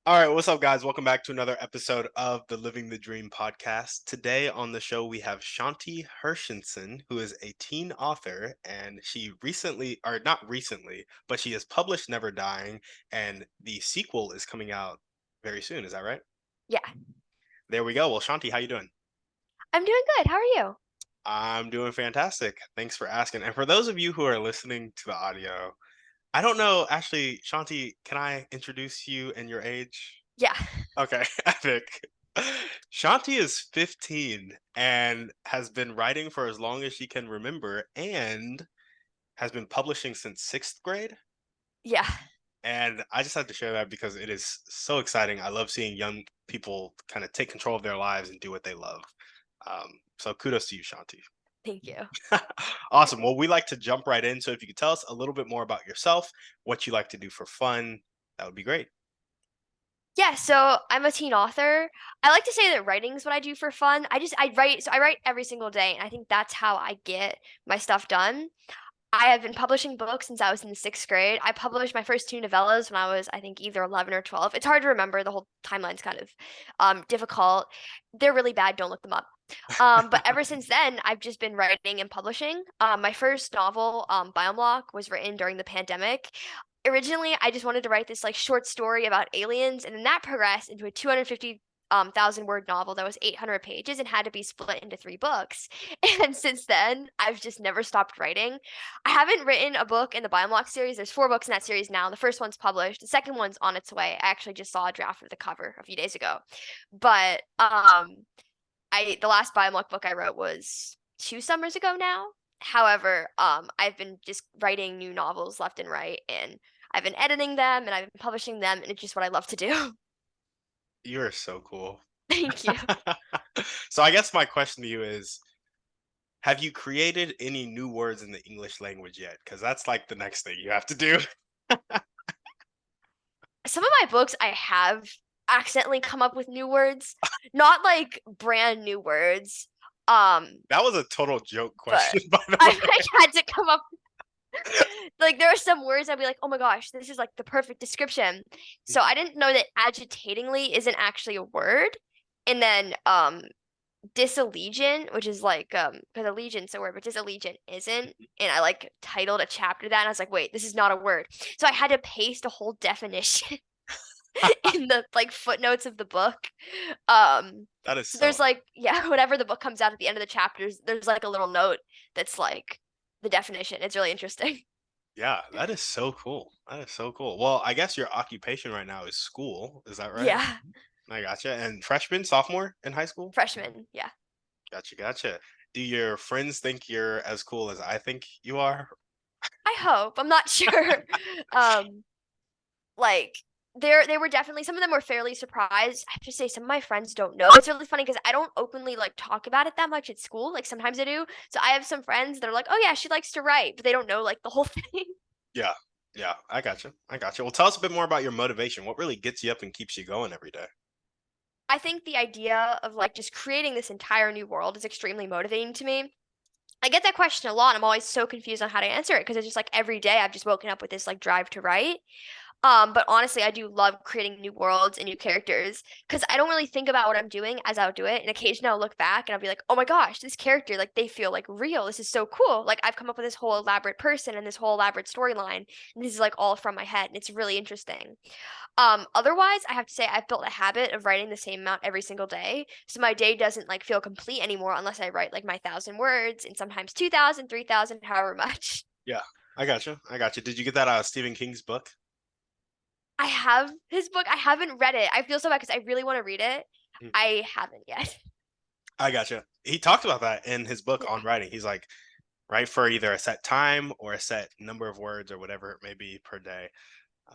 All right, what's up, guys? Welcome back to another episode of the Living the Dream podcast. Today on the show, we have Shanti Hershenson, who is a teen author, and she recently, or not recently, but she has published Never Dying, and the sequel is coming out very soon. Is that right? Yeah, There we go. Well, Shanti, how you doing? I'm doing good. How are you? I'm doing fantastic. Thanks for asking. And for those of you who are listening to the audio, I don't know, actually, Shanti, can I introduce you and your age? Yeah. Okay, epic. Shanti is 15 and has been writing for as long as she can remember and has been publishing since sixth grade. Yeah. And I just had to share that because it is so exciting. I love seeing young people kind of take control of their lives and do what they love. So kudos to you, Shanti. Thank you. Awesome. Well, we like to jump right in. So if you could tell us a little bit more about yourself, what you like to do for fun, that would be great. Yeah, so I'm a teen author. I like to say that writing is what I do for fun. I write every single day, and I think that's how I get my stuff done. I have been publishing books since I was in the sixth grade. I published my first two novellas when I was, I think, either 11 or 12. It's hard to remember. The whole timeline's kind of difficult. They're really bad. Don't look them up. But ever since then, I've just been writing and publishing. My first novel, Biomlock, was written during the pandemic. Originally, I just wanted to write this like short story about aliens, and then that progressed into a 250 thousand word novel that was 800 pages and had to be split into three books. And since then, I've just never stopped writing. I haven't written a book in the Biomlock series. There's four books in that series now. The first one's published. The second one's on its way. I actually just saw a draft of the cover a few days ago. But I the last Biomlock book I wrote was 2 summers ago now. However, I've been just writing new novels left and right, and I've been editing them and I've been publishing them, and it's just what I love to do. You're so cool. Thank you. So I guess my question to you is, have you created any new words in the English language yet? Because that's like the next thing you have to do. Some of my books I have accidentally come up with new words, not like brand new words. That was a total joke But question, by the I way. like had to come up like there are some words I'd be like, "Oh my gosh, this is like the perfect description." So I didn't know that agitatingly isn't actually a word. And then disallegiant, which is like because allegiance a word, but disallegiant isn't. And I like titled a chapter that and I was like, wait, this is not a word. So I had to paste a whole definition in the like footnotes of the book. That is So so, there's like, yeah, whenever the book comes out at the end of the chapters, there's like a little note that's like the definition. It's really interesting. yeah, that is so cool. That is so cool. Well, I guess your occupation right now is school. Is that right? Yeah, I gotcha. And freshman, sophomore in high school? freshman. Yeah, Gotcha, gotcha. Do your friends think you're as cool as I think you are? I hope. I'm not sure. um, like they were definitely some of them were fairly surprised. I have to say some of my friends don't know. It's really funny because I don't openly like talk about it that much at school. Like sometimes I do. So I have some friends that are like, "Oh yeah, she likes to write," but they don't know like the whole thing. Yeah, yeah, I gotcha. I gotcha. Well, tell us a bit more about your motivation. What really gets you up and keeps you going every day? I think the idea of like just creating this entire new world is extremely motivating to me. I get that question a lot. I'm always so confused on how to answer it because it's just like every day I've just woken up with this like drive to write. But honestly, I do love creating new worlds and new characters because I don't really think about what I'm doing as I'll do it. And occasionally I'll look back and I'll be like, oh my gosh, this character, like they feel like real. This is so cool. Like I've come up with this whole elaborate person and this whole elaborate storyline. And this is like all from my head. And it's really interesting. Otherwise, I have to say I've built a habit of writing the same amount every single day. So my day doesn't like feel complete anymore unless I write like my 1,000 words and sometimes 2,000, 3,000, however much. Yeah, I gotcha. I gotcha. Did you get that out of Stephen King's book? I have his book. I haven't read it. I feel so bad because I really want to read it. Mhm. I haven't yet. I gotcha. He talked about that in his book Yeah. on writing. He's like, write for either a set time or a set number of words or whatever it may be per day.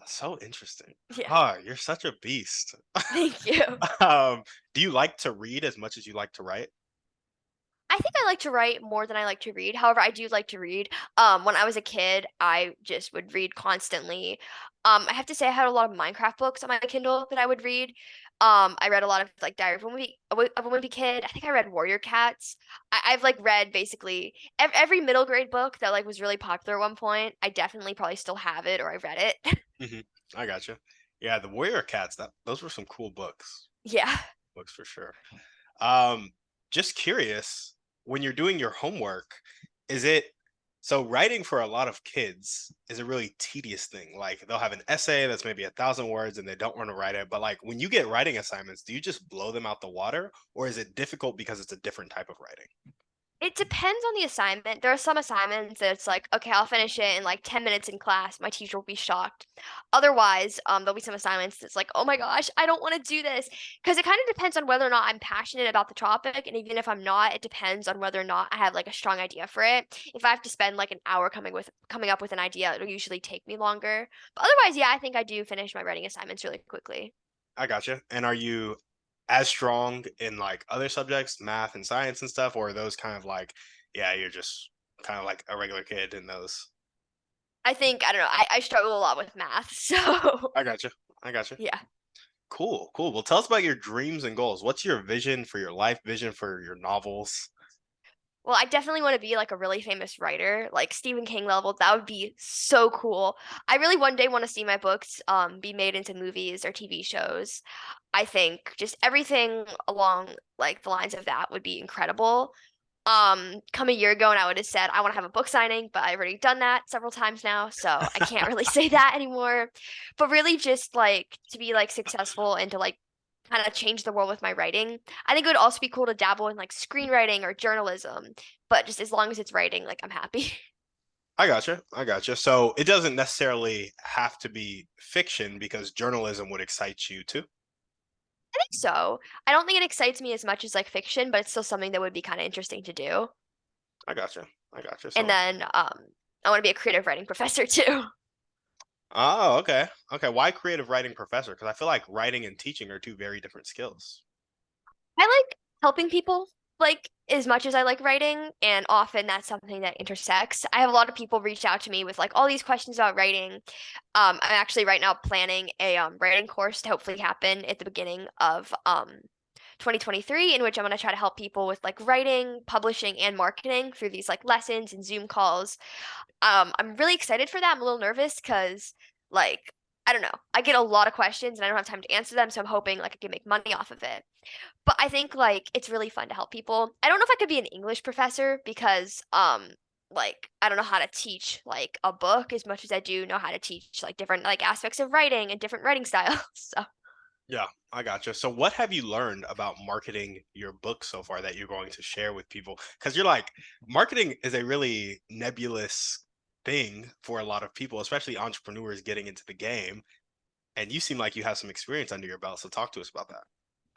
So interesting. Yeah. Ah, you're such a beast. Thank you. um, do you like to read as much as you like to write? I think I like to write more than I like to read. However, I do like to read. When I was a kid, I just would read constantly. I have to say I had a lot of Minecraft books on my Kindle that I would read. I read a lot of like Diary of a Wimpy Kid. I think I read Warrior Cats. I've like read basically every middle grade book that like was really popular at one point. I definitely probably still have it or I read it. Hmm. I gotcha. Yeah, the Warrior Cats, those were some cool Yeah. books for sure. Um, just curious, when you're doing your homework, is it so writing for a lot of kids is a really tedious thing. Like they'll have an essay that's maybe 1,000 words and they don't want to write it. But like when you get writing assignments, do you just blow them out the water, or is it difficult because it's a different type of writing? It depends on the assignment. There are some assignments that it's like, okay, I'll finish it in like 10 minutes in class. My teacher will be shocked. Otherwise, there'll be some assignments that's like, oh my gosh, I don't want to do this. Because it kind of depends on whether or not I'm passionate about the topic. And even if I'm not, it depends on whether or not I have like a strong idea for it. If I have to spend like an hour coming up with an idea, it'll usually take me longer. But otherwise, yeah, I think I do finish my writing assignments really quickly. I gotcha. And are you as strong in like other subjects, math and science and stuff, or are those kind of like, yeah, you're just kind of like a regular kid in those? I think, I don't know, I struggle a lot with math. So I gotcha. I gotcha. yeah. Cool, cool. Well, tell us about your dreams and goals. What's your vision for your life, vision for your novels? Well, I definitely want to be like a really famous writer, like Stephen King level. That would be so cool. I really one day want to see my books be made into movies or TV shows. I think just everything along like the lines of that would be incredible. Come a year ago and I would have said I want to have a book signing, but I've already done that several times now, so I can't really say that anymore. But really just like to be like successful and to like kind of change the world with my writing. I think it would also be cool to dabble in like screenwriting or journalism, but just as long as it's writing, like I'm happy. I gotcha. I gotcha. So it doesn't necessarily have to be fiction because journalism would excite you too. I think so. I don't think it excites me as much as like fiction, but it's still something that would be kind of interesting to do. I gotcha. I gotcha. And So, then I want to be a creative writing professor too. oh, okay. Okay. Why creative writing professor? Because I feel like writing and teaching are two very different skills. I like helping people like as much as I like writing, and often that's something that intersects. I have a lot of people reach out to me with like all these questions about writing. I'm actually right now planning a writing course to hopefully happen at the beginning of 2023 in which I'm going to try to help people with like writing, publishing, and marketing through these like lessons and Zoom calls. I'm really excited for that. I'm a little nervous because like I don't know. I get a lot of questions and I don't have time to answer them, so I'm hoping like I can make money off of it. But I think like it's really fun to help people. I don't know if I could be an English professor because like I don't know how to teach like a book as much as I do know how to teach like different like aspects of writing and different writing styles. So Yeah, I gotcha. So what have you learned about marketing your book so far that you're going to share with people? Because you're like, marketing is a really nebulous thing for a lot of people, especially entrepreneurs getting into the game. And you seem like you have some experience under your belt. So talk to us about that.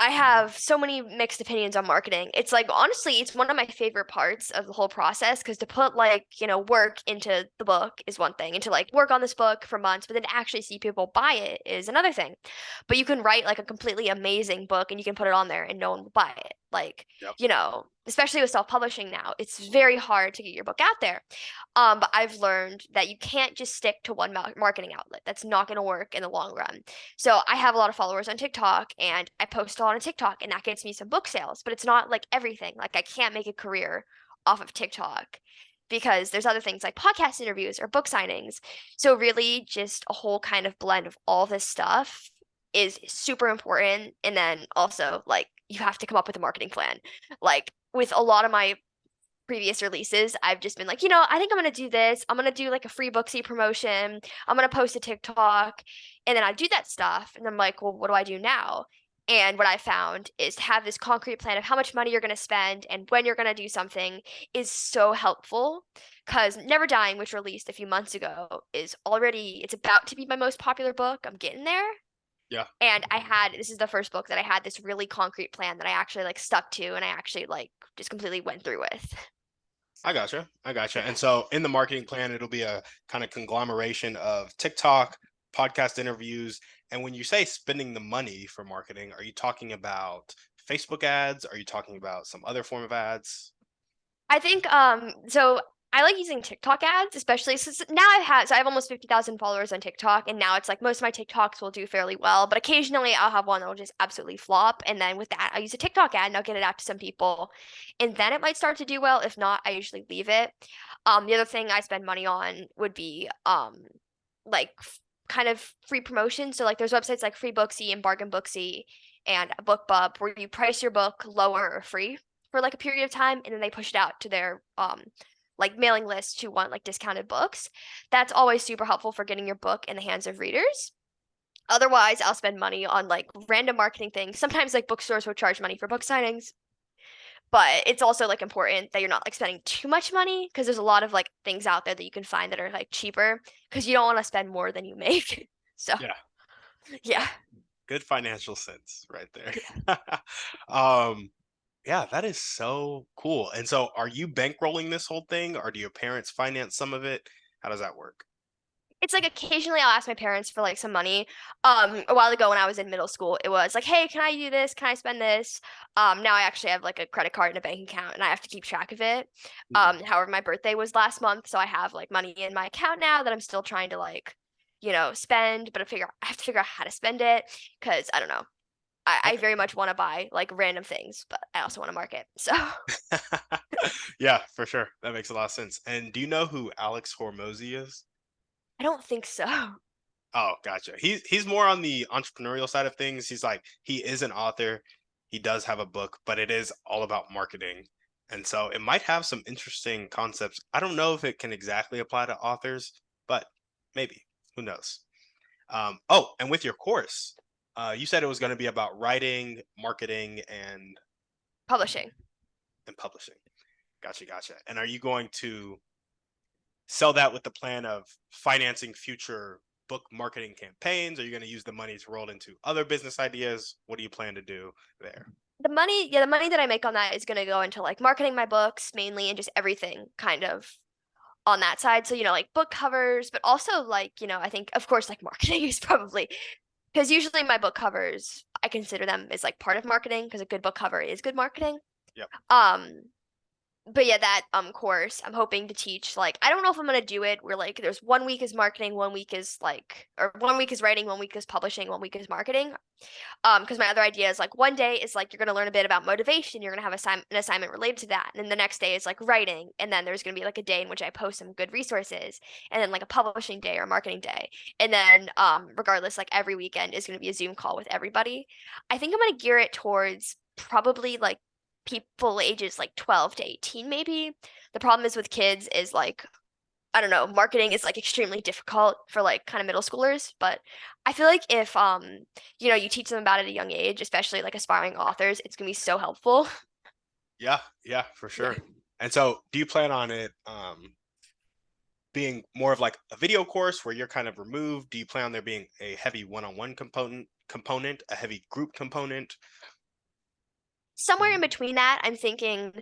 I have so many mixed opinions on marketing. It's like honestly, it's one of my favorite parts of the whole process because to put like, work into the book is one thing, and to like work on this book for months, but then to actually see people buy it is another thing. But you can write like a completely amazing book and you can put it on there and no one will buy it. Like, Yep. especially with self-publishing now, it's very hard to get your book out there. But I've learned that you can't just stick to one marketing outlet. That's not going to work in the long run. So I have a lot of followers on TikTok and I post a lot on TikTok and that gets me some book sales, but it's not like everything. Like I can't make a career off of TikTok because there's other things like podcast interviews or book signings. So really just a whole kind of blend of all this stuff is super important. And then also like you have to come up with a marketing plan. Like with a lot of my previous releases, I've just been like, I think I'm gonna do this. I'm gonna do like a free Booksy promotion. I'm gonna post a TikTok, and then I do that stuff, and I'm like, well, what do I do now? And what I found is to have this concrete plan of how much money you're gonna spend and when you're gonna do something is so helpful. Because Never Dying, which released a few months ago, it's about to be my most popular book. I'm getting there. Yeah. And this is the first book that I had this really concrete plan that I actually like stuck to and I actually like just completely went through with. I gotcha. I gotcha. And so in the marketing plan, it'll be a kind of conglomeration of TikTok, podcast interviews. And when you say spending the money for marketing, are you talking about Facebook ads? Are you talking about some other form of ads? I think so I like using TikTok ads, especially since now I have almost 50,000 followers on TikTok and now it's like most of my TikToks will do fairly well, but occasionally I'll have one that will just absolutely flop and then with that I'll use a TikTok ad and I'll get it out to some people and then it might start to do well. If not, I usually leave it. The other thing I spend money on would be like kind of free promotion. So like there's websites like Free Booksy and Bargain Booksy and BookBub where you price your book lower or free for like a period of time, and then they push it out to their like mailing list who want like discounted books. That's always super helpful for getting your book in the hands of readers. Otherwise, I'll spend money on like random marketing things. Sometimes like bookstores will charge money for book signings, but it's also like important that you're not like spending too much money because there's a lot of like things out there that you can find that are like cheaper because you don't want to spend more than you make. So, Yeah. Yeah. yeah. Good financial sense right Yeah. there. um, yeah, that is so cool. And so are you bankrolling this whole thing, or do your parents finance some of it? How does that work? It's like occasionally I'll ask my parents for like some money. A while ago when I was in middle school, it was like, "Hey, can I do this? Can I spend this?" Now I actually have like a credit card and a bank account, and I have to keep track of it. Mhm. However, my birthday was last month, so I have like money in my account now that I'm still trying to like, spend, but I have to figure out how to spend it because I don't know. I Okay. very much want to buy like random things, but I also want to market. So Yeah, for sure. That makes a lot of sense. And do you know who Alex Hormozy is? I don't think so. Oh, gotcha. He's more on the entrepreneurial side of things. He is an author. He does have a book, but it is all about marketing. And so it might have some interesting concepts. I don't know if it can exactly apply to authors, but maybe. Who knows? Oh, and with your course, you said it was going to be about writing, marketing, Publishing. and publishing. Gotcha, gotcha. And are you going to sell that with the plan of financing future book marketing campaigns? Are you going to use the money to roll into other business ideas? What do you plan to do there? The money that I make on that is going to go into like marketing my books mainly and just everything kind of on that side. So, like book covers, but also like, I think of course like marketing is probably because usually my book covers, I consider them as like part of marketing because a good book cover is good marketing. Yep. Um, but yeah, that course I'm hoping to teach like I don't know if I'm gonna do it where like there's 1 week is marketing, 1 week is like or 1 week is writing, 1 week is publishing, 1 week is marketing. Because my other idea is like one day is like you're gonna learn a bit about motivation, you're gonna have an assignment related to that, and then the next day is like writing, and then there's gonna be like a day in which I post some good resources, and then like a publishing day or marketing day, and then regardless, like every weekend is gonna be a Zoom call with everybody. I think I'm gonna gear it towards probably like people ages like 12 to 18 maybe. The problem is with kids is like I don't know, marketing is like extremely difficult for like kind of middle schoolers, but I feel like if you teach them about it at a young age, especially like aspiring authors, it's gonna be so helpful. Yeah, yeah, for Yeah. sure. And so do you plan on it being more of like a video course where you're kind of removed? Do you plan on there being a heavy one-on-one component, a heavy group component? Somewhere in between that, I'm thinking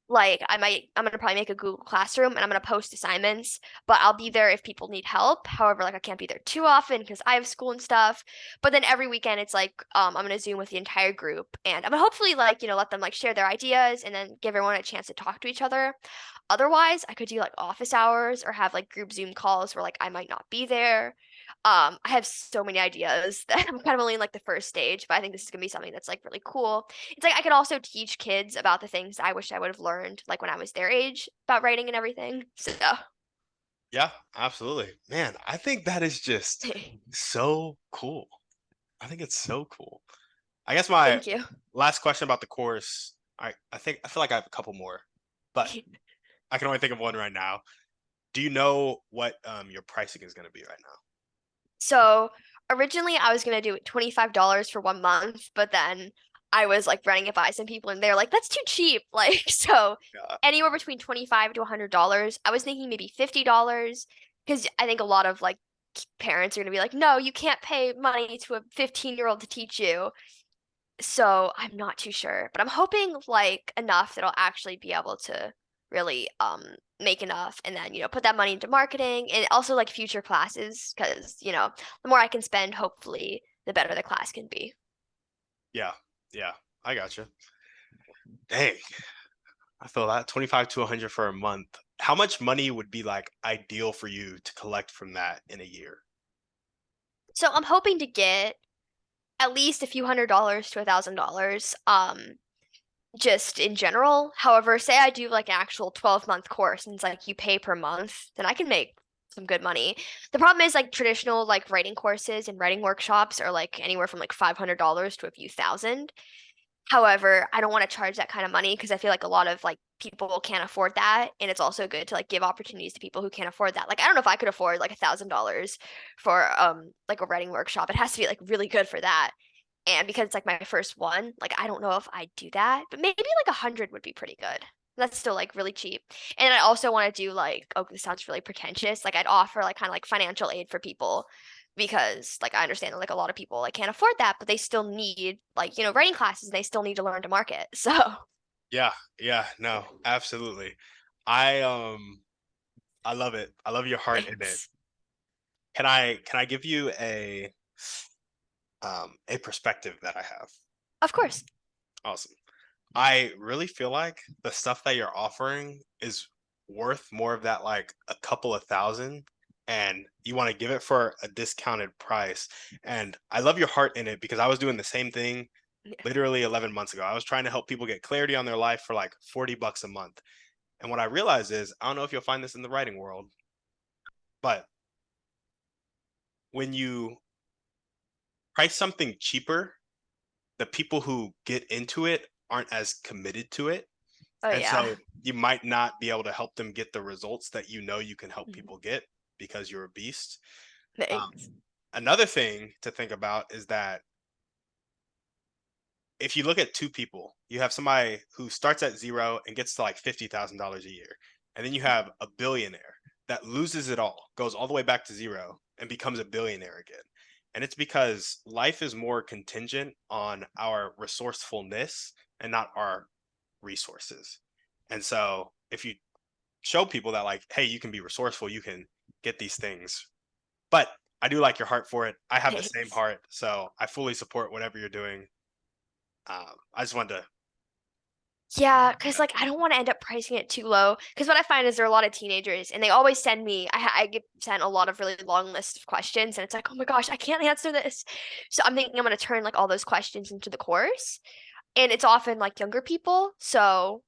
like I'm gonna probably make a Google Classroom and I'm gonna post assignments, but I'll be there if people need help. However, like I can't be there too often because I have school and stuff. But then every weekend it's like I'm gonna Zoom with the entire group and I'm gonna hopefully like, let them like share their ideas and then give everyone a chance to talk to each other. Otherwise, I could do like office hours or have like group Zoom calls where like I might not be there. I have so many ideas that I'm kind of only in like the first stage, but I think this is gonna be something that's like really cool. It's like I could also teach kids about the things I wish I would have learned like when I was their age about writing and everything. So Yeah, absolutely. Man, I think that is just so cool. I think it's so cool. I guess my thank you. last question about the course, I feel like I have a couple more, but I can only think of one right now. Do you know what your pricing is going to be right now? So originally I was gonna do it $25 for 1 month, but then I was like running it by some people and they're like, that's too cheap. Like so Yeah, anywhere between 25 to $100. I was thinking maybe $50 because I think a lot of like parents are gonna be like, no, you can't pay money to a 15-year-old to teach you. So I'm not too sure, but I'm hoping like enough that I'll actually be able to really make enough and then put that money into marketing and also like future classes because the more I can spend hopefully the better the class can be. yeah, yeah. I gotcha. Dang, I feel that 25 to 100 for a month. How much money would be like ideal for you to collect from that in a year? So I'm hoping to get at least a few $100s to $1,000 just in general. However, say I do like an actual 12-month course and it's like you pay per month, then I can make some good money. The problem is like traditional like writing courses and writing workshops are like anywhere from like $500 to a few thousand. However, I don't want to charge that kind of money because I feel like a lot of like people can't afford that, and it's also good to like give opportunities to people who can't afford that. Like I don't know if I could afford like $1,000 for like a writing workshop. It has to be like really good for that. And because it's like my first one, like I don't know if I'd do that, but maybe like 100 would be pretty good. That's still like really cheap. And I also want to do like, oh, this sounds really pretentious. Like I'd offer like kind of like financial aid for people because like I understand that like a lot of people like can't afford that, but they still need like, writing classes. They still need to learn to market. So Yeah, yeah, no, absolutely. I I love it. I love your heart in it. thanks. Can I give you a perspective that I have? Of course. Awesome. I really feel like the stuff that you're offering is worth more of that, like a couple of thousand, and you want to give it for a discounted price. And I love your heart in it because I was doing the same thing Yeah. literally 11 months ago. I was trying to help people get clarity on their life for like 40 bucks a month. And what I realized is, I don't know if you'll find this in the writing world, but when you price something cheaper, the people who get into it aren't as committed to it. Oh And yeah. so you might not be able to help them get the results that you know you can help Mhm. people get because you're a beast. Thanks. Um, Another thing to think about is that if you look at two people, you have somebody who starts at zero and gets to like $50,000 a year. And then you have a billionaire that loses it all, goes all the way back to zero and becomes a billionaire again. And it's because life is more contingent on our resourcefulness and not our resources. And so if you show people that like, hey, you can be resourceful, you can get these things. But I do like your heart for it. I have the same Thanks. heart, so I fully support whatever you're doing. I just wanted to. Yeah, because like I don't want to end up pricing it too low. Because what I find is there are a lot of teenagers, and they always send me. I get sent a lot of really long lists of questions, and it's like, oh my gosh, I can't answer this. So I'm thinking I'm gonna turn like all those questions into the course, and it's often like younger people. So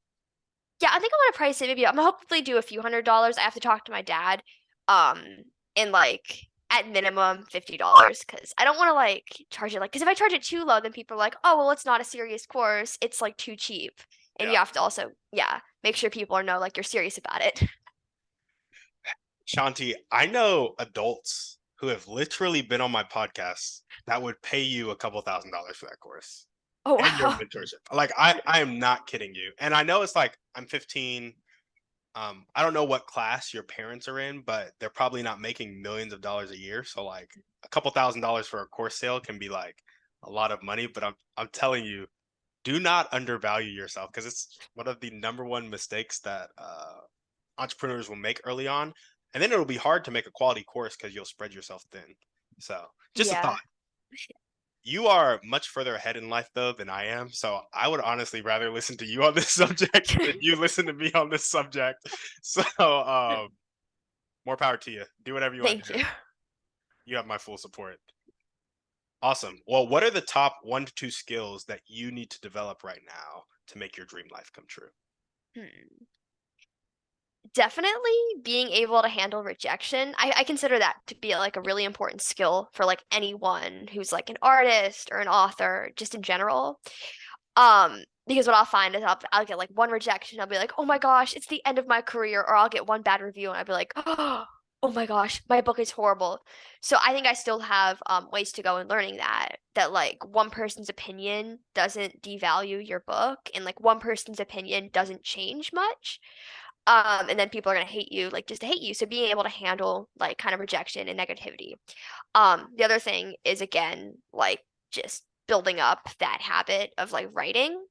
yeah, I think I want to price it. Maybe I'm gonna hopefully do a few $100s. I have to talk to my dad, um, and like at minimum $50 because I don't want to like charge it like because if I charge it too low, then people are like, oh well, it's not a serious course. It's like too cheap, and Yeah, you have to also make sure people know like you're serious about it. Shanti, I know adults who have literally been on my podcast that would pay you a couple $1,000s for that course Oh and your wow, mentorship. Like I am not kidding you. And I know it's like I'm 15. I don't know what class your parents are in, but they're probably not making millions of dollars a year. So like a couple $1,000s for a course sale can be like a lot of money. But I'm telling you, do not undervalue yourself because it's one of the number one mistakes that entrepreneurs will make early on. And then it'll be hard to make a quality course because you'll spread yourself thin. So just a thought. yeah, You are much further ahead in life though than I am. So I would honestly rather listen to you on this subject than you listen to me on this subject. So more power to you. Do whatever you want to thank do. you. You have my full support. Awesome. Well, what are the top 1 to 2 skills that you need to develop right now to make your dream life come true? Hmm. Definitely being able to handle rejection. I consider that to be like a really important skill for like anyone who's like an artist or an author, just in general. Because what I'll find is I'll get like one rejection, I'll be like, oh my gosh, it's the end of my career, or I'll get one bad review and I'll be like, oh my gosh, my book is horrible. So I think I still have ways to go in learning that like one person's opinion doesn't devalue your book and like one person's opinion doesn't change much. And then people are gonna hate you, like just to hate you. So being able to handle like kind of rejection and negativity. The other thing is again, like just building up that habit of like writing.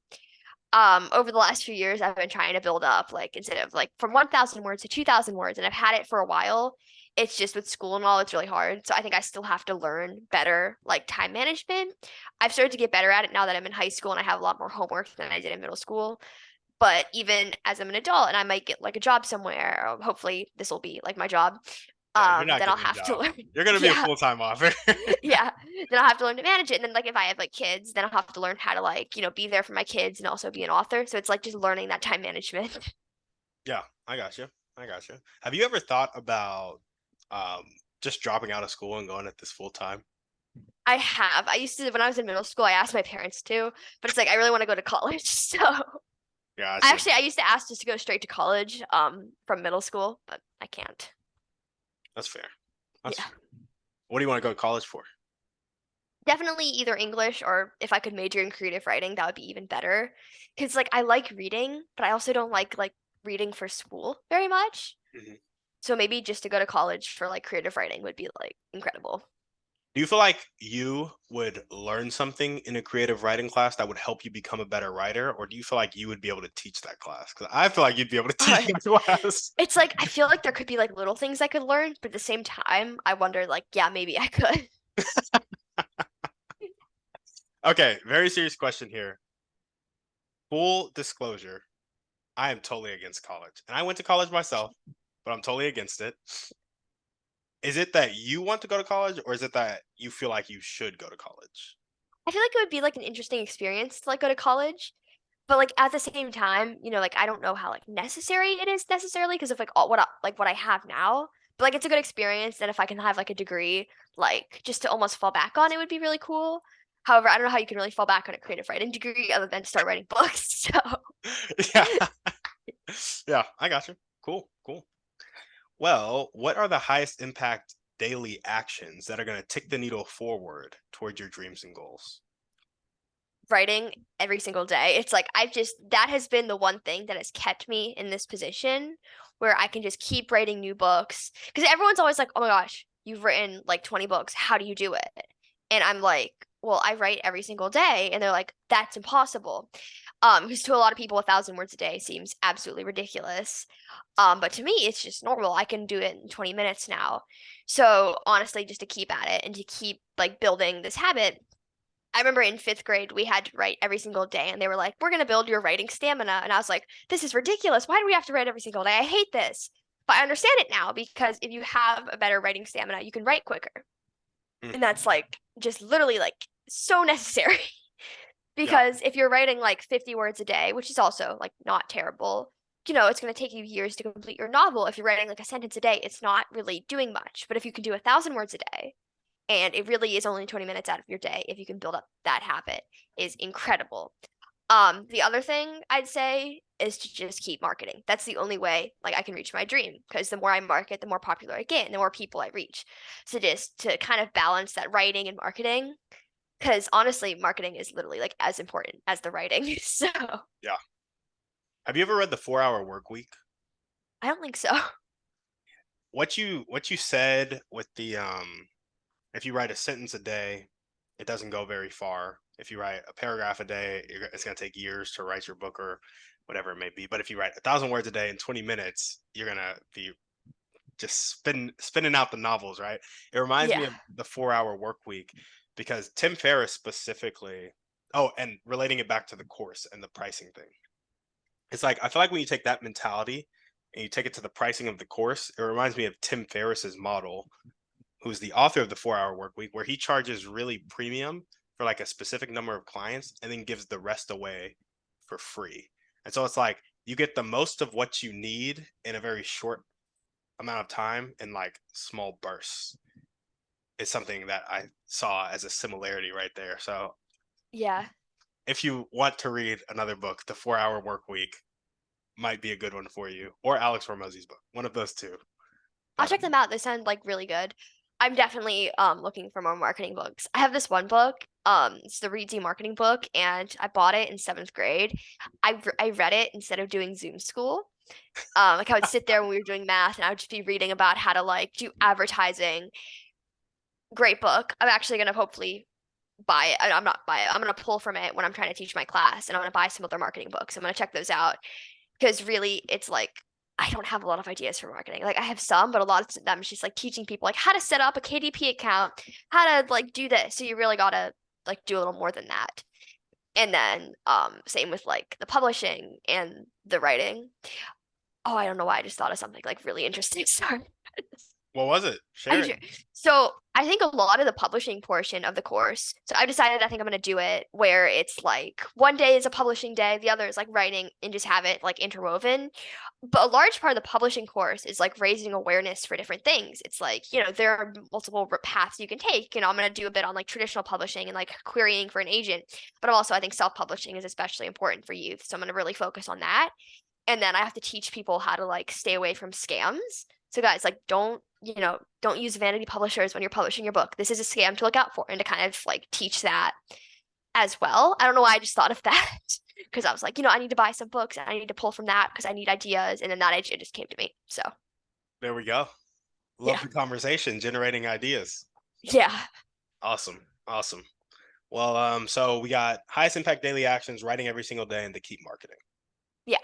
Over the last few years, I've been trying to build up like instead of like from 1,000 words to 2,000 words, and I've had it for a while. It's just with school and all, it's really hard. So I think I still have to learn better like time management. I've started to get better at it now that I'm in high school and I have a lot more homework than I did in middle school. But even as I'm an adult and I might get like a job somewhere, or hopefully this will be like my job, Yeah, you're not then I'll getting a have to job. learn. You're gonna be a Yeah, full-time author. yeah. Then I'll have to learn to manage it. And then like if I have like kids, then I'll have to learn how to like, be there for my kids and also be an author. So it's like just learning that time management. Yeah, I got you. I got you. Have you ever thought about um, just dropping out of school and going at this full time? I have. I used to when I was in middle school, I asked my parents to, but it's like I really want to go to college. So Gotcha. I used to ask just to go straight to college from middle school, but I can't. That's fair. That's Yeah. fair. What do you want to go to college for? Definitely either English or if I could major in creative writing, that would be even better. Because like I like reading, but I also don't like reading for school very much. Mhm. So maybe just to go to college for like creative writing would be like incredible. Do you feel like you would learn something in a creative writing class that would help you become a better writer, or do you feel like you would be able to teach that class? Because I feel like you'd be able to teach Uh, that class. it's like I feel like there could be like little things I could learn, but at the same time, I wonder like, yeah, maybe I could. Okay, very serious question here. Full disclosure, I am totally against college. And I went to college myself, but I'm totally against it. Is it that you want to go to college, or is it that you feel like you should go to college? I feel like it would be like an interesting experience to like go to college. But like at the same time, like I don't know how like necessary it is necessarily because of like all what I have now. But like it's a good experience, and if I can have like a degree, like just to almost fall back on, it would be really cool. However, I don't know how you can really fall back on a creative writing degree other than start writing books. So Yeah. Yeah, I got you. Cool, cool. Well, what are the highest impact daily actions that are going to tick the needle forward toward your dreams and goals? writing every single day. It's like that has been the one thing that has kept me in this position where I can just keep writing new books. Because everyone's always like, oh my gosh, you've written like 20 books. How do you do it? And I'm like, well, I write every single day. And they're like, that's impossible. Because to a lot of people, 1,000 words a day seems absolutely ridiculous. But to me, it's just normal. I can do it in 20 minutes now. So honestly, just to keep at it and to keep like building this habit, I remember in fifth grade, we had to write every single day, and they were like, we're going to build your writing stamina. And I was like, this is ridiculous. Why do we have to write every single day? I hate this. But I understand it now because if you have a better writing stamina, you can write quicker. Mm, And that's like just literally like so necessary. yeah, Because if you're writing like 50 words a day, which is also like not terrible, it's going to take you years to complete your novel. If you're writing like a sentence a day, it's not really doing much. But if you can do 1,000 words a day, and it really is only 20 minutes out of your day if you can build up that habit is incredible. The other thing I'd say is to just keep marketing. That's the only way like I can reach my dream because the more I market, the more popular I get and the more people I reach. So just to kind of balance that writing and marketing because honestly, marketing is literally like as important as the writing. So yeah. Have you ever read The 4 Hour Work Week? I don't think so. What you said with the if you write a sentence a day, it doesn't go very far. If you write a paragraph a day, it's going to take years to write your book or whatever it may be. But if you write 1,000 words a day in 20 minutes, you're going to be just spinning out the novels, right? It reminds Yeah. me of the 4 Hour Work Week because Tim Ferriss specifically. Oh, and relating it back to the course and the pricing thing. It's like I feel like when you take that mentality and you take it to the pricing of the course, it reminds me of Tim Ferriss's model, who's the author of the 4 Hour Work Week, where he charges really premium for like a specific number of clients and then gives the rest away for free. And so it's like you get the most of what you need in a very short amount of time in like small bursts. Is something that I saw as a similarity right there. So Yeah. if you want to read another book, The 4 Hour Work Week might be a good one for you, or Alex Hormozzi's book, one of those two. I'll But check them out. They sound like really good. I'm definitely looking for more marketing books. I have this one book. It's the Readsy marketing book, and I bought it in seventh grade. I read it instead of doing Zoom school. Like I would sit there when we were doing math, and I would just be reading about how to like do advertising. Great book. I'm actually gonna hopefully buy it. I'm not buy it. I'm gonna pull from it when I'm trying to teach my class, and I'm gonna buy some other marketing books. I'm gonna check those out because really it's like I don't have a lot of ideas for marketing. Like I have some, but a lot of them is just like teaching people like how to set up a KDP account, how to like do this. So you really gotta like do a little more than that. And then same with like the publishing and the writing. Oh, I don't know why I just thought of something like really interesting. Sorry. What was it? Are Share you it. sure? So I think a lot of the publishing portion of the course. So I've decided I think I'm gonna do it where it's like one day is a publishing day, the other is like writing and just have it like interwoven. But a large part of the publishing course is like raising awareness for different things. It's like, there are multiple paths you can take. I'm gonna do a bit on like traditional publishing and like querying for an agent. But also I think self-publishing is especially important for youth. So I'm gonna really focus on that. And then I have to teach people how to like stay away from scams. So guys, like don't use vanity publishers when you're publishing your book. This is a scam to look out for and to kind of like teach that as well. I don't know why I just thought of that because I was like, I need to buy some books and I need to pull from that because I need ideas and then that idea just came to me. So, There we go. Love yeah. the conversation, generating ideas. Yeah. Awesome. Awesome. Well, so we got highest impact daily actions, writing every single day, and to keep marketing. Yeah.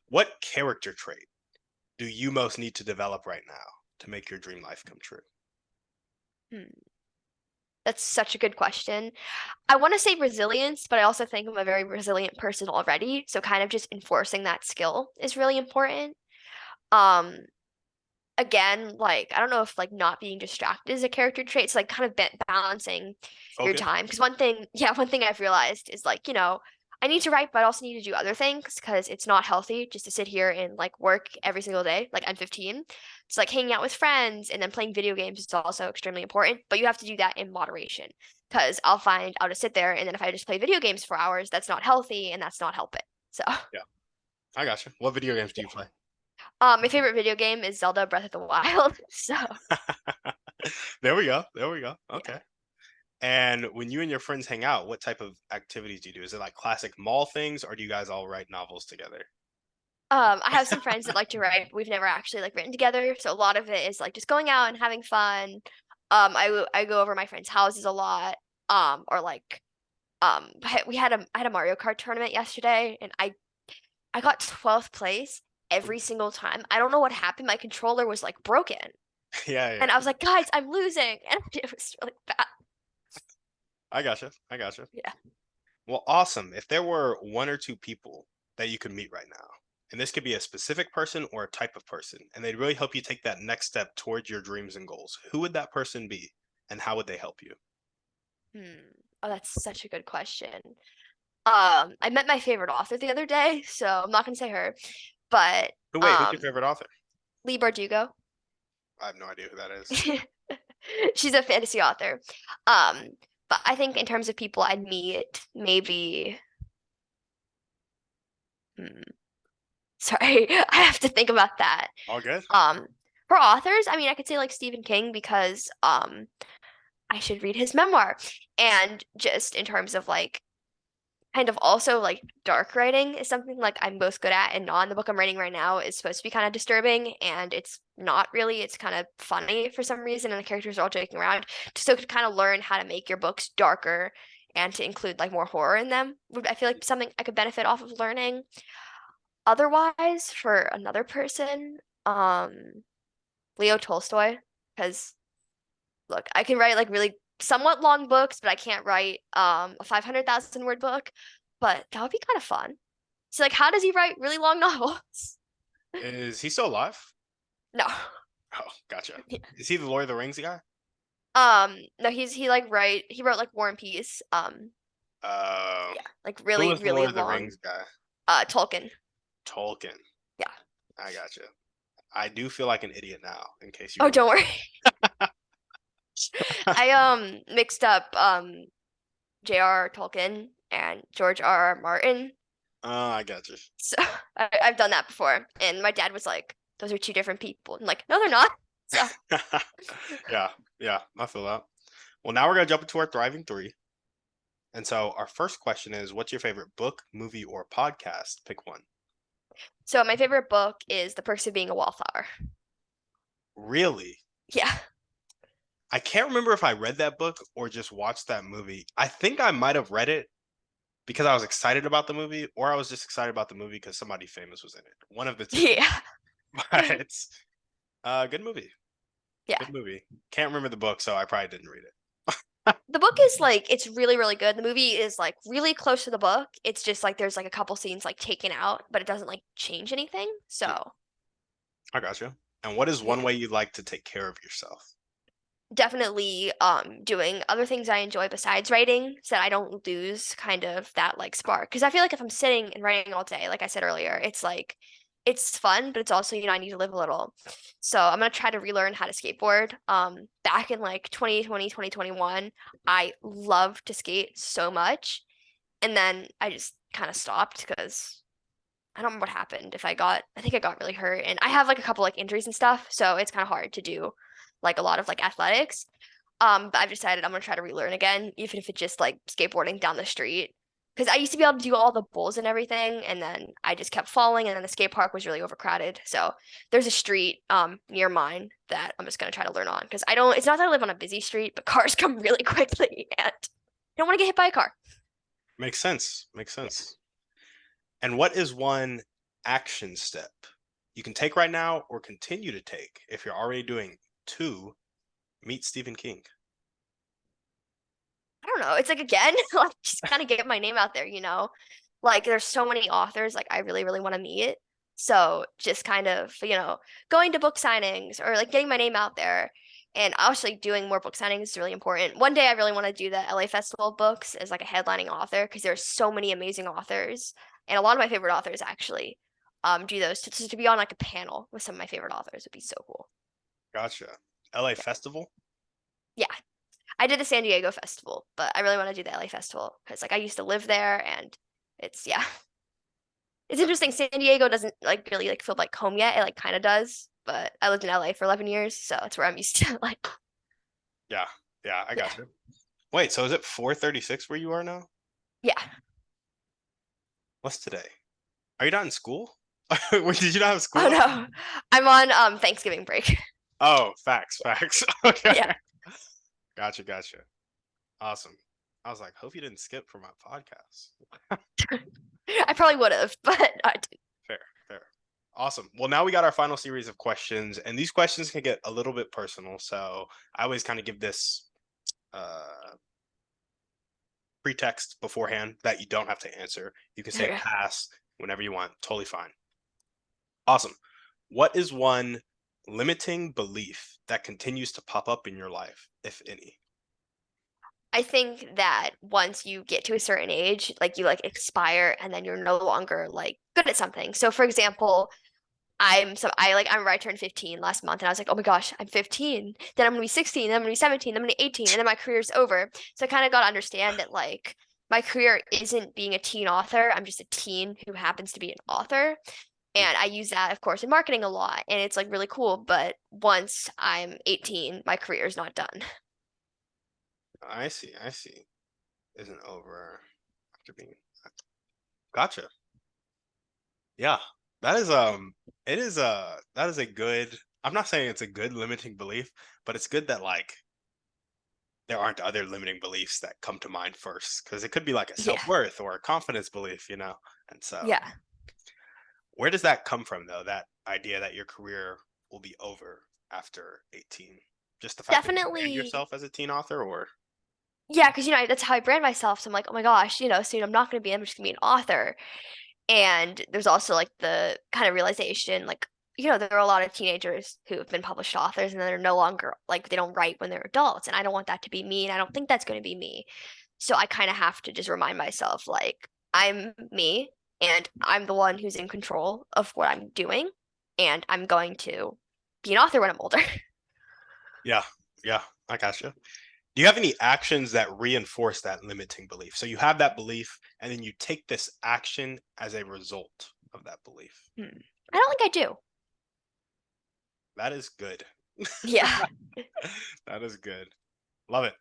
What character trait do you most need to develop right now to make your dream life come true? That's such a good question. I want to say resilience, but I also think I'm a very resilient person already. So kind of just enforcing that skill is really important. Um, Again, like I don't know if like not being distracted is a character trait. It's like kind of balancing your Focus. time. Because one thing I've realized is like, I need to write, but I also need to do other things because it's not healthy just to sit here and like work every single day. Like I'm 15. It's like hanging out with friends and then playing video games is also extremely important, but you have to do that in moderation. Because I'll just sit there and then if I just play video games for hours, that's not healthy and that's not helping. So Yeah, I got you. What video games do you yeah. play? My favorite video game is Zelda Breath of the Wild. So There we go. There we go. yeah. Okay. And when you and your friends hang out, what type of activities do you do? Is it like classic mall things, or do you guys all write novels together? I have some friends that like to write. We've never actually like written together, so a lot of it is like just going out and having fun. I go over my friends' houses a lot. Or like I had a Mario Kart tournament yesterday, and I got 12th place every single time. I don't know what happened. My controller was like broken, Yeah, yeah. and I was like, guys, I'm losing, and it was really bad. I gotcha. I gotcha. Yeah. Well, awesome. If there were one or two people that you could meet right now, and this could be a specific person or a type of person, and they'd really help you take that next step towards your dreams and goals, who would that person be, and how would they help you? Hmm. Oh, that's such a good question. I met my favorite author the other day, so I'm not gonna say her, but Wait, who's your favorite author? Lee Bardugo. I have no idea who that is. She's a fantasy author. Um, but I think in terms of people I'd meet, maybe. Hmm, sorry, I have to think about that. All good? Um, for authors, I mean, I could say like Stephen King because I should read his memoir, and just in terms of like kind of also like dark writing is something like I'm both good at and not. The book I'm writing right now is supposed to be kind of disturbing and it's not really. It's kind of funny for some reason and the characters are all joking around. So to kind of learn how to make your books darker and to include like more horror in them would I feel like something I could benefit off of learning. Otherwise, for another person, Leo Tolstoy, because look, I can write like really somewhat long books, but I can't write a 500,000 word book. But that would be kind of fun. So like, how does he write really long novels? Is he still alive? No. Oh, gotcha. Yeah. Is he the Lord of the Rings guy? No, he wrote like War and Peace. Uh, Yeah, like who really was the really Lord of the long. Rings guy? Tolkien. Tolkien. Yeah. I gotcha. I do feel like an idiot now, in case you Oh, were. don't worry. I mixed up J.R.R. Tolkien and George R.R. Martin. Oh, I gotcha. So I've done that before, and my dad was like, "Those are two different people." I'm like, "No, they're not." So Yeah, yeah, I feel that. Well, now we're gonna jump into our thriving three. And so our first question is, what's your favorite book, movie, or podcast? Pick one. so my favorite book is The Perks of Being a Wallflower. Really? Yeah. I can't remember if I read that book or just watched that movie. I think I might have read it because I was excited about the movie, or I was just excited about the movie because somebody famous was in it. One of the two. Yeah. But it's good movie. Yeah. Good movie. Can't remember the book, so I probably didn't read it. The book is like it's really really good. The movie is like really close to the book. It's just like there's like a couple scenes like taken out, but it doesn't like change anything. Hmm, So I got you. And what is one Yeah. way you like to take care of yourself? Definitely doing other things I enjoy besides writing so that I don't lose kind of that like spark. Because I feel like if I'm sitting and writing all day, like I said earlier, it's like it's fun, but it's also, I need to live a little. So I'm gonna try to relearn how to skateboard. Back in like 2020, 2021, I loved to skate so much. And then I just kind of stopped because I don't remember what happened. I think I got really hurt, and I have like a couple like injuries and stuff, so it's kind of hard to do like a lot of like athletics. But I've decided I'm gonna try to relearn again, even if it's just like skateboarding down the street. Because I used to be able to do all the bowls and everything, and then I just kept falling, and then the skate park was really overcrowded. So there's a street near mine that I'm just gonna try to learn on because I don't. It's not that I live on a busy street, but cars come really quickly, and I don't want to get hit by a car. Makes sense. Makes Yeah. sense. And what is one action step you can take right now or continue to take if you're already doing to meet Stephen King? I don't know. It's like again, like just kind of get my name out there, you know? Like there's so many authors like I really, really want to meet. So just kind of, going to book signings or like getting my name out there. And actually doing more book signings is really important. One day I really want to do the LA Festival of Books as like a headlining author because there's so many amazing authors. And a lot of my favorite authors actually do those. To be on like a panel with some of my favorite authors would be so cool. Gotcha. LA Yeah. Festival? Yeah. I did the San Diego festival, but I really want to do the LA festival because like I used to live there and it's yeah. It's interesting. San Diego doesn't like really like feel like home yet. It like kind of does, but I lived in LA for 11 years, so that's where I'm used to like Yeah. Yeah, I yeah. gotcha. Wait, so is it 4:36 where you are now? Yeah. What's today? Are you not in school? Wait, did you not have Oh school? no. I'm on Thanksgiving break. Oh, facts, facts. Okay. Yeah. Gotcha, gotcha. Awesome. I was like, hope you didn't skip for my podcast. I probably would have, but I did. Fair, fair. Awesome. Well, now we got our final series of questions, and these questions can get a little bit personal. So I always kind of give this uh, pretext beforehand that you don't have to answer. You can say Okay. pass whenever you want. Totally fine. Awesome. What is one limiting belief that continues to pop up in your life, if any? I think that once you get to a certain age, like you like expire and then you're no longer like good at something. So for example, I remember I turned 15 last month and I was like, oh my gosh, I'm 15. Then I'm gonna be 16, then I'm gonna be 17, then I'm gonna be 18, and then my career's over. So I kind of got to understand that like my career isn't being a teen author. I'm just a teen who happens to be an author. And I use that, of course, in marketing a lot. And it's like really cool. But once I'm 18, my career is not done. I see. I see. Isn't over after being. Gotcha. Yeah. That is it is that is a good, I'm not saying it's a good limiting belief, but it's good that like there aren't other limiting beliefs that come to mind first because it could be like a Yeah. self-worth or a confidence belief. And so Yeah. where does that come from though? That idea that your career will be over after 18? Just the fact that you brand Definitely. yourself as a teen author or Yeah, because that's how I brand myself. So I'm like, oh my gosh, soon I'm not gonna be, I'm just gonna be an author. And there's also like the kind of realization, like, there are a lot of teenagers who have been published authors and they're no longer like they don't write when they're adults. And I don't want that to be me. And I don't think that's going to be me. So I kind of have to just remind myself, like, I'm me and I'm the one who's in control of what I'm doing. And I'm going to be an author when I'm older. yeah, yeah, I gotcha. Do you have any actions that reinforce that limiting belief? So you have that belief and then you take this action as a result of that belief. I don't think I do. That is good. Yeah. That is good. Love it.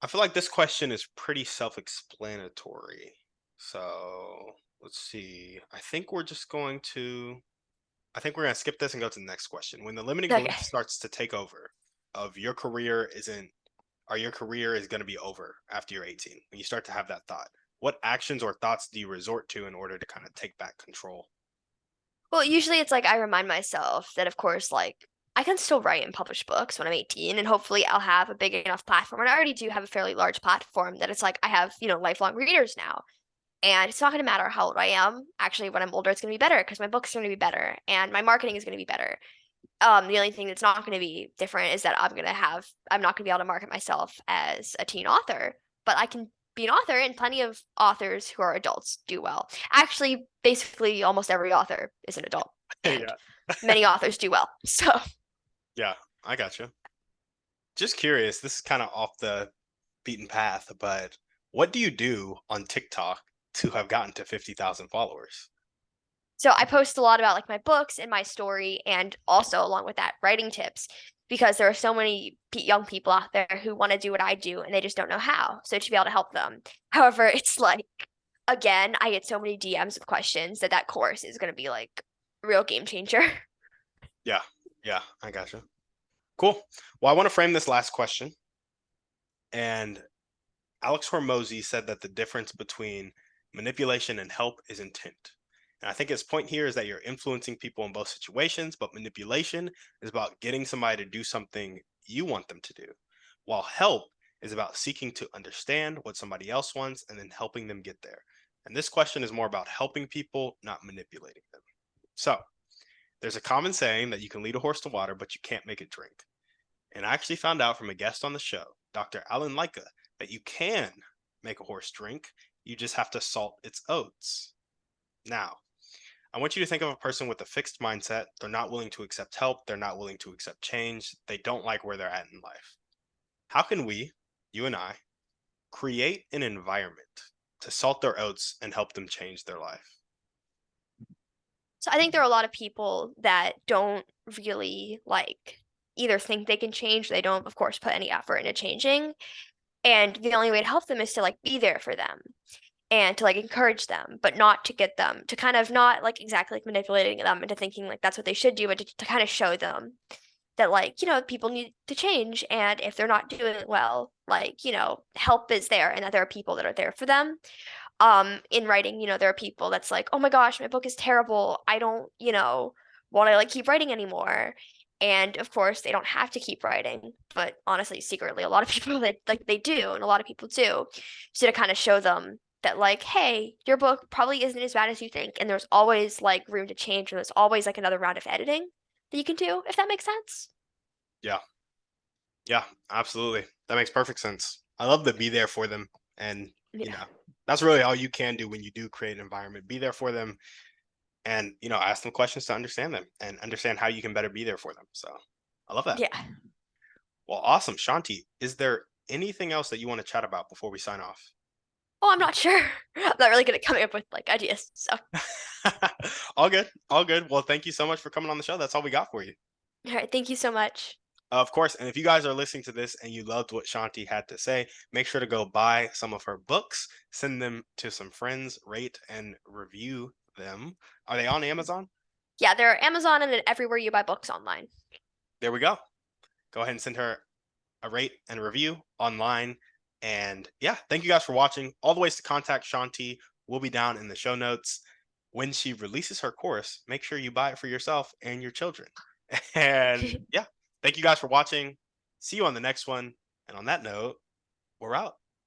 I feel like this question is pretty self-explanatory. So let's see. I think we're going to skip this and go to the next question. When the limiting Okay. belief starts to take over of your career isn't, or your career is going to be over after you're 18, when you start to have that thought, what actions or thoughts do you resort to in order to kind of take back control? Well, usually it's like I remind myself that, of course, like I can still write and publish books when I'm 18, and hopefully I'll have a big enough platform. And I already do have a fairly large platform that it's like I have, lifelong readers now. And it's not going to matter how old I am. Actually, when I'm older, it's going to be better because my book's going to be better and my marketing is going to be better. The only thing that's not going to be different is that I'm not going to be able to market myself as a teen author, but I can be an author, and plenty of authors who are adults do well. Actually, basically, almost every author is an adult, and Yeah. many authors do well. So, Yeah, I got you. Just curious, this is kind of off the beaten path, but what do you do on TikTok to have gotten to 50,000 followers? so I post a lot about like my books and my story, and also along with that, writing tips because there are so many young people out there who want to do what I do and they just don't know how. So to be able to help them. However, it's like again, I get so many DMs of questions that course is going to be like a real game changer. Yeah, yeah, I got you. Cool. Well, I want to frame this last question. And Alex Hormozy said that the difference between manipulation and help is intent. And I think his point here is that you're influencing people in both situations, but manipulation is about getting somebody to do something you want them to do, while help is about seeking to understand what somebody else wants and then helping them get there. And this question is more about helping people, not manipulating them. So, there's a common saying that you can lead a horse to water, but you can't make it drink. And I actually found out from a guest on the show, Dr. Alan Leica, that you can make a horse drink. You just have to salt its oats. Now, I want you to think of a person with a fixed mindset. They're not willing to accept help. They're not willing to accept change. They don't like where they're at in life. How can we, you and I, create an environment to salt their oats and help them change their life? So I think there are a lot of people that don't really like either think they can change, they don't, of course, put any effort into changing. And the only way to help them is to like be there for them and to like encourage them, but not to get them to kind of not like exactly like manipulating them into thinking like that's what they should do, but to kind of show them that like, people need to change. And if they're not doing it well, like, help is there and that there are people that are there for them. In writing, there are people that's like, oh my gosh, my book is terrible. I don't, want to like keep writing anymore. And of course, they don't have to keep writing, but honestly, secretly, a lot of people that like they do, and a lot of people do. So to kind of show them that like, hey, your book probably isn't as bad as you think, and there's always like room to change, and there's always like another round of editing that you can do, if that makes sense. Yeah, yeah, absolutely. That makes perfect sense. I love to be there for them. And, Yeah. that's really all you can do when you do create an environment. Be there for them and, ask them questions to understand them and understand how you can better be there for them. So I love that. Yeah. Well, awesome. Shanti, is there anything else that you want to chat about before we sign off? Oh, I'm not sure. I'm not really good at coming up with like ideas. So, All good. All good. Well, thank you so much for coming on the show. That's all we got for you. all right. Thank you so much. Of course. And if you guys are listening to this and you loved what Shanti had to say, make sure to go buy some of her books, send them to some friends, rate and review them. Are they on Amazon? Yeah, they're Amazon and then everywhere you buy books online. There we go. Go ahead and send her a rate and a review online. And yeah, thank you guys for watching. All the ways to contact Shanti will be down in the show notes. When she releases her course, make sure you buy it for yourself and your children. And yeah, thank you guys for watching. See you on the next one. And on that note, we're out.